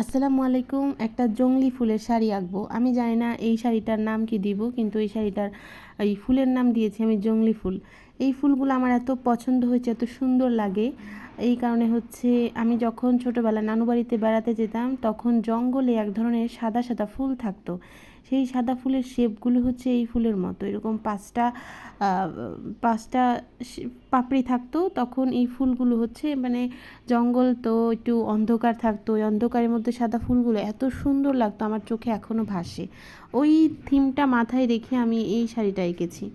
আসসালামু আলাইকুম। একটা জংলি ফুলের শাড়ি আঁকবো। আমি জানি না এই শাড়িটার নাম কি দিব, কিন্তু এই শাড়িটার এই ফুলের নাম দিয়েছি আমি জংলি ফুল। এই ফুলগুলো আমার এত পছন্দ হয়েছে, এত সুন্দর লাগে। এই কারণে হচ্ছে আমি যখন ছোটোবেলা নানু বাড়িতে বেড়াতে যেতাম তখন জঙ্গলে এক ধরনের সাদা সাদা ফুল থাকতো। সেই সাদা ফুলের শেপগুলো হচ্ছে এই ফুলের মতো, এরকম পাঁচটা পাঁচটা পাপড়ি থাকতো। তখন এই ফুলগুলো হচ্ছে মানে জঙ্গল তো একটু অন্ধকার থাকতো, ওই অন্ধকারের মধ্যে সাদা ফুলগুলো এত সুন্দর লাগতো, আমার চোখে এখনও ভাসে। ওই থিমটা মাথায় রেখে আমি এই শাড়িটা এঁকেছি।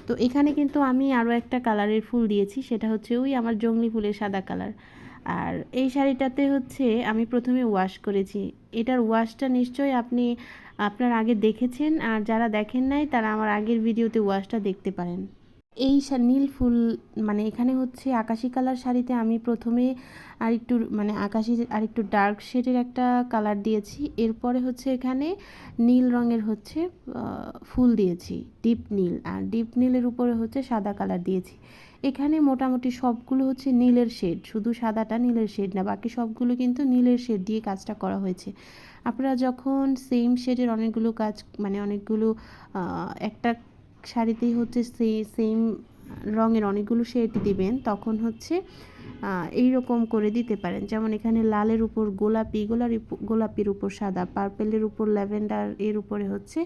তো এখানে কিন্তু আমি আরও একটা কালারের ফুল দিয়েছি, সেটা হচ্ছে ওই আমার জংলি ফুলের সাদা কালার। আর এই শাড়িটাতে হচ্ছে আমি প্রথমে ওয়াশ করেছি। এটার ওয়াশটা নিশ্চয়ই আপনার আগে দেখেছেন, আর যারা দেখেন নাই তারা আমার আগের ভিডিওতে ওয়াশটা দেখতে পারেন। এই নীল ফুল মানে এখানে হচ্ছে আকাশি কালার শাড়িতে আমি প্রথমে আরেকটু মানে আকাশি আরেকটু ডার্ক শেডের একটা কালার দিয়েছি। এরপরে হচ্ছে এখানে নীল রঙের হচ্ছে ফুল দিয়েছি, ডিপ নীল। আর ডিপ নীলের উপরে হচ্ছে সাদা কালার দিয়েছি। এখানে মোটামুটি সবগুলো হচ্ছে নীলের শেড, শুধু সাদাটা নীলের শেড না, বাকি সবগুলো কিন্তু নীলের শেড দিয়ে কাজটা করা হয়েছে। আপনারা যখন সেম শেডের অনেকগুলো কাজ মানে অনেকগুলো একটা শাড়িতেই হচ্ছে সেম রঙের অনেকগুলো শেড দিবেন, তখন হচ্ছে এই রকম করে দিতে পারেন। যেমন এখানে লালের উপর গোলাপি, গোলাপির উপর সাদা, পার্পেলের উপর ল্যাভেন্ডার, এর উপরে হচ্ছে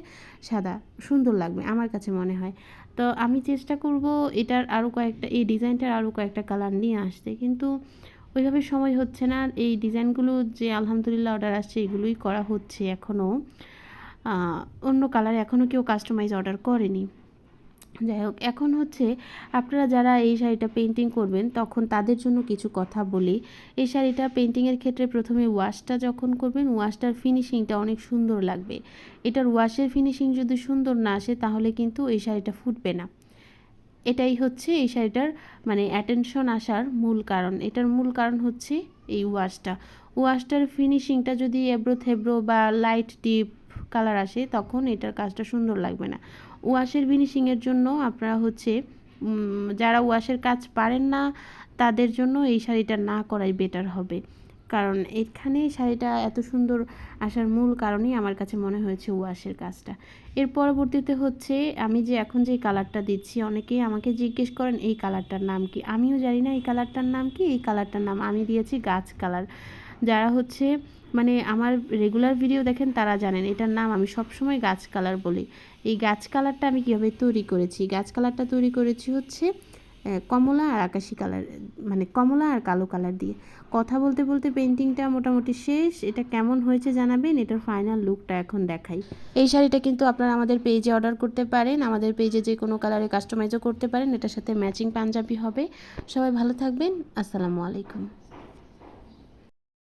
সাদা, সুন্দর লাগবে আমার কাছে মনে হয়। তো আমি চেষ্টা করব এটার আরও কয়েকটা, এই ডিজাইনটার আরও কয়েকটা কালার নিয়ে আসতে, কিন্তু ওইভাবে সময় হচ্ছে না। এই ডিজাইনগুলো যে আলহামদুলিল্লাহ অর্ডার আসছে এগুলোই করা হচ্ছে এখনও। অন্য কালার এখনও কেউ কাস্টমাইজ অর্ডার করেনি। যাই হোক, এখন হচ্ছে আপনারা যারা এই শাড়িটা পেন্টিং করবেন তখন তাদের জন্য কিছু কথা বলি। এই শাড়িটা পেন্টিংয়ের ক্ষেত্রে প্রথমে ওয়াশটা যখন করবেন, ওয়াশটার ফিনিশিংটা অনেক সুন্দর লাগবে। এটার ওয়াশের ফিনিশিং যদি সুন্দর না আসে তাহলে কিন্তু এই শাড়িটা ফুটবে না। এটাই হচ্ছে এই শাড়িটার মানে অ্যাটেনশন আসার মূল কারণ। এটার মূল কারণ হচ্ছে এই ওয়াশটার ফিনিশিংটা যদি এবড়ো থেবড়ো বা লাইট ডিপ কালার আসে তখন এটার কাজটা সুন্দর লাগবে না। ওয়াশের ফিনিশিংয়ের জন্য আপনারা হচ্ছে যারা ওয়াশের কাজ পারেন না তাদের জন্য এই শাড়িটা না করাই বেটার হবে, কারণ এখানে শাড়িটা এত সুন্দর আসার মূল কারণই আমার কাছে মনে হয়েছে ওয়াশের কাজটা। এর পরবর্তীতে হচ্ছে আমি যে এখন যে কালারটা দিচ্ছি, অনেকেই আমাকে জিজ্ঞেস করেন এই কালারটার নাম কি। আমিও জানি না এই কালারটার নাম কি। এই কালারটার নাম আমি দিয়েছি গাছ কালার। যারা হচ্ছে মানে আমার রেগুলার ভিডিও দেখেন তারা জানেন এটার নাম আমি সবসময় গাছ কালার বলি। এই গাছ কালারটা আমি কীভাবে তৈরি করেছি, গাছ কালারটা তৈরি করেছি হচ্ছে কমলা আর আকাশি কালার, মানে কমলা আর কালো কালার দিয়ে। কথা বলতে বলতে পেন্টিংটা মোটামুটি শেষ। এটা কেমন হয়েছে জানাবেন, এটার ফাইনাল লুকটা এখন দেখাই। এই শাড়িটা কিন্তু আপনারা আমাদের পেজে অর্ডার করতে পারেন, আমাদের পেজে যে কোনো কালারে কাস্টমাইজও করতে পারেন। এটার সাথে ম্যাচিং পাঞ্জাবি হবে। সবাই ভালো থাকবেন। আসসালামু আলাইকুম।